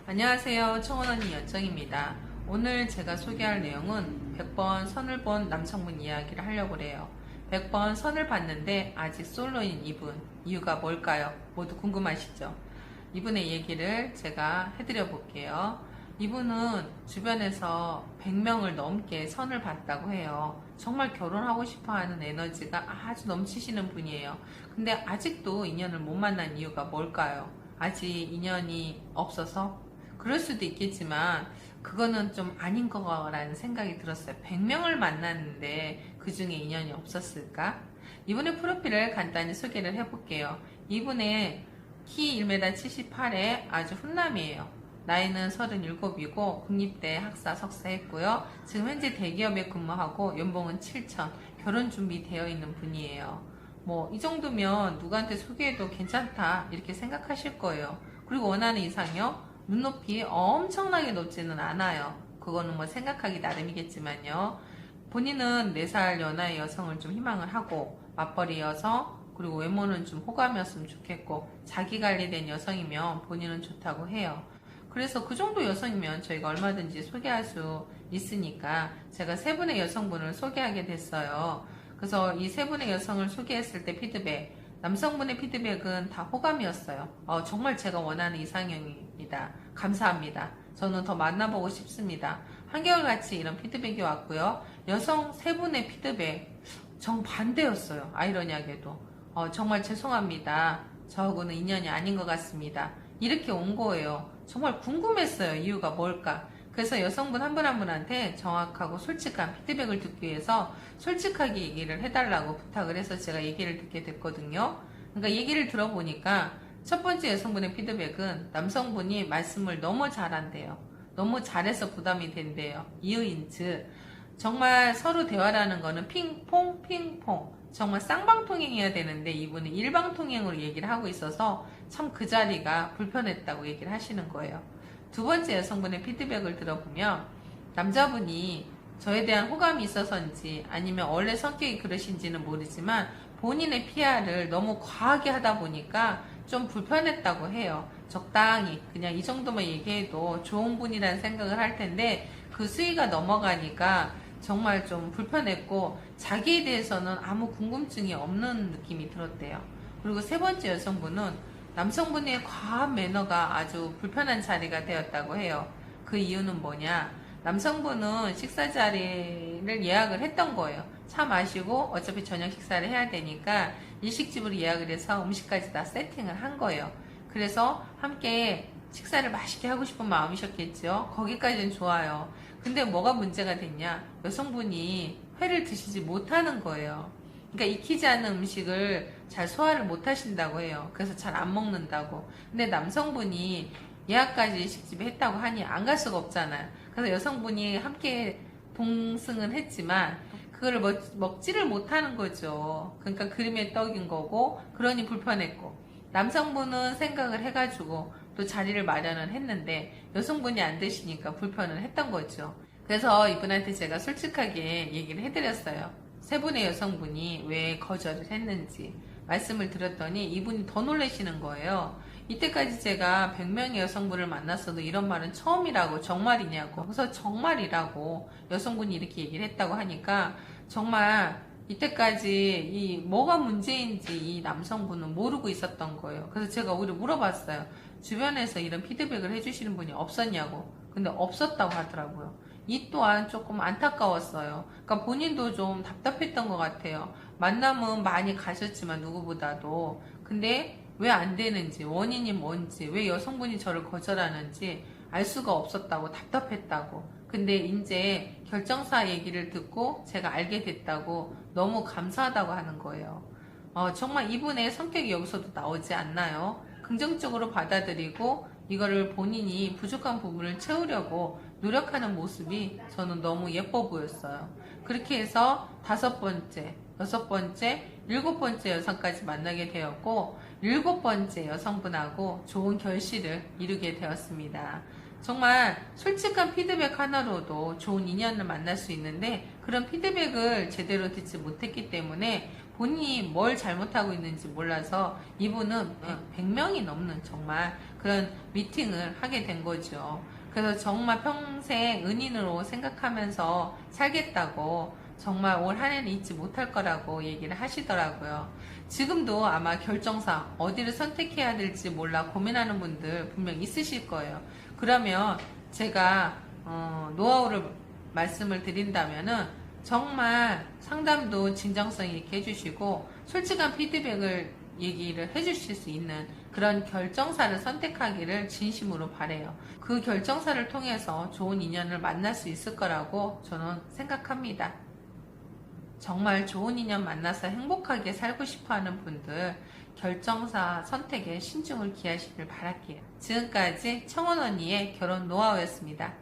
안녕하세요. 청혼언니 연정입니다. 오늘 제가 소개할 내용은 100번 선을 본 남성분 이야기를 하려고 해요. 100번 선을 봤는데 아직 솔로인 이분, 이유가 뭘까요? 모두 궁금하시죠? 이분의 얘기를 제가 해드려 볼게요. 이분은 주변에서 100명을 넘게 선을 봤다고 해요. 정말 결혼하고 싶어 하는 에너지가 아주 넘치시는 분이에요. 근데 아직도 인연을 못 만난 이유가 뭘까요? 아직 인연이 없어서? 그럴 수도 있겠지만 그거는 좀 아닌 거라는 생각이 들었어요. 100명을 만났는데 그 중에 인연이 없었을까? 이분의 프로필을 간단히 소개를 해볼게요. 이분의 키 1m 78에 아주 훈남이에요. 나이는 37이고 국립대 학사 석사했고요. 지금 현재 대기업에 근무하고 연봉은 7천, 결혼 준비되어 있는 분이에요. 뭐 이 정도면 누구한테 소개해도 괜찮다 이렇게 생각하실 거예요. 그리고 원하는 이상형 눈높이 엄청나게 높지는 않아요. 그거는 뭐 생각하기 나름이겠지만요. 본인은 4살 연하의 여성을 좀 희망을 하고 맞벌이 여성, 그리고 외모는 좀 호감이었으면 좋겠고 자기 관리된 여성이면 본인은 좋다고 해요. 그래서 그 정도 여성이면 저희가 얼마든지 소개할 수 있으니까 제가 세 분의 여성분을 소개하게 됐어요. 그래서 이 세 분의 여성을 소개했을 때 피드백, 남성분의 피드백은 다 호감이었어요. 정말 제가 원하는 이상형입니다. 감사합니다. 저는 더 만나보고 싶습니다. 한결같이 이런 피드백이 왔고요. 여성 세 분의 피드백 정반대였어요. 아이러니하게도. 정말 죄송합니다. 저하고는 인연이 아닌 것 같습니다. 이렇게 온 거예요. 정말 궁금했어요. 이유가 뭘까? 그래서 여성분 한 분 한 분한테 정확하고 솔직한 피드백을 듣기 위해서 솔직하게 얘기를 해달라고 부탁을 해서 제가 얘기를 듣게 됐거든요. 그러니까 얘기를 들어보니까 첫 번째 여성분의 피드백은 남성분이 말씀을 너무 잘한대요. 너무 잘해서 부담이 된대요. 이유인즉 정말 서로 대화라는 거는 핑퐁 핑퐁 정말 쌍방통행이어야 되는데 이분은 일방통행으로 얘기를 하고 있어서 참 그 자리가 불편했다고 얘기를 하시는 거예요. 두 번째 여성분의 피드백을 들어보면 남자분이 저에 대한 호감이 있어서인지 아니면 원래 성격이 그러신지는 모르지만 본인의 PR을 너무 과하게 하다 보니까 좀 불편했다고 해요. 적당히 그냥 이 정도만 얘기해도 좋은 분이라는 생각을 할 텐데 그 수위가 넘어가니까 정말 좀 불편했고 자기에 대해서는 아무 궁금증이 없는 느낌이 들었대요. 그리고 세 번째 여성분은 남성분의 과한 매너가 아주 불편한 자리가 되었다고 해요. 그 이유는 뭐냐? 남성분은 식사 자리를 예약을 했던 거예요. 차 마시고 어차피 저녁 식사를 해야 되니까 일식집으로 예약을 해서 음식까지 다 세팅을 한 거예요. 그래서 함께 식사를 맛있게 하고 싶은 마음이셨겠죠. 거기까지는 좋아요. 근데 뭐가 문제가 됐냐? 여성분이 회를 드시지 못하는 거예요. 그러니까 익히지 않는 음식을 잘 소화를 못 하신다고 해요. 그래서 잘 안 먹는다고. 근데 남성분이 예약까지 식집에 했다고 하니 안 갈 수가 없잖아요. 그래서 여성분이 함께 동승은 했지만 그거를 먹지를 못하는 거죠. 그러니까 그림의 떡인 거고 그러니 불편했고 남성분은 생각을 해가지고 또 자리를 마련을 했는데 여성분이 안 되시니까 불편을 했던 거죠. 그래서 이분한테 제가 솔직하게 얘기를 해드렸어요. 세 분의 여성분이 왜 거절을 했는지 말씀을 드렸더니 이분이 더 놀라시는 거예요. 이때까지 제가 100명의 여성분을 만났어도 이런 말은 처음이라고. 정말이냐고. 그래서 정말이라고 여성분이 이렇게 얘기를 했다고 하니까 정말 이때까지 이 뭐가 문제인지 이 남성분은 모르고 있었던 거예요. 그래서 제가 오히려 물어봤어요. 주변에서 이런 피드백을 해주시는 분이 없었냐고. 근데 없었다고 하더라고요. 이 또한 조금 안타까웠어요. 그러니까 본인도 좀 답답했던 것 같아요. 만남은 많이 가셨지만 누구보다도. 근데 왜 안 되는지, 원인이 뭔지, 왜 여성분이 저를 거절하는지 알 수가 없었다고, 답답했다고. 근데 이제 결정사 얘기를 듣고 제가 알게 됐다고 너무 감사하다고 하는 거예요. 정말 이분의 성격이 여기서도 나오지 않나요? 긍정적으로 받아들이고 이거를 본인이 부족한 부분을 채우려고 노력하는 모습이 저는 너무 예뻐 보였어요. 그렇게 해서 5번째, 6번째, 7번째 여성까지 만나게 되었고 7번째 여성분하고 좋은 결실을 이루게 되었습니다. 정말 솔직한 피드백 하나로도 좋은 인연을 만날 수 있는데 그런 피드백을 제대로 듣지 못했기 때문에 본인이 뭘 잘못하고 있는지 몰라서 이분은 100명이 넘는 정말 그런 미팅을 하게 된 거죠. 그래서 정말 평생 은인으로 생각하면서 살겠다고 정말 올 한 해는 잊지 못할 거라고 얘기를 하시더라고요. 지금도 아마 결정사 어디를 선택해야 될지 몰라 고민하는 분들 분명 있으실 거예요. 그러면 제가 노하우를 말씀을 드린다면은 정말 상담도 진정성 있게 해주시고 솔직한 피드백을 얘기를 해주실 수 있는 그런 결정사를 선택하기를 진심으로 바라요. 그 결정사를 통해서 좋은 인연을 만날 수 있을 거라고 저는 생각합니다. 정말 좋은 인연 만나서 행복하게 살고 싶어 하는 분들 결정사 선택에 신중을 기하시길 바랄게요. 지금까지 청원 언니의 결혼 노하우였습니다.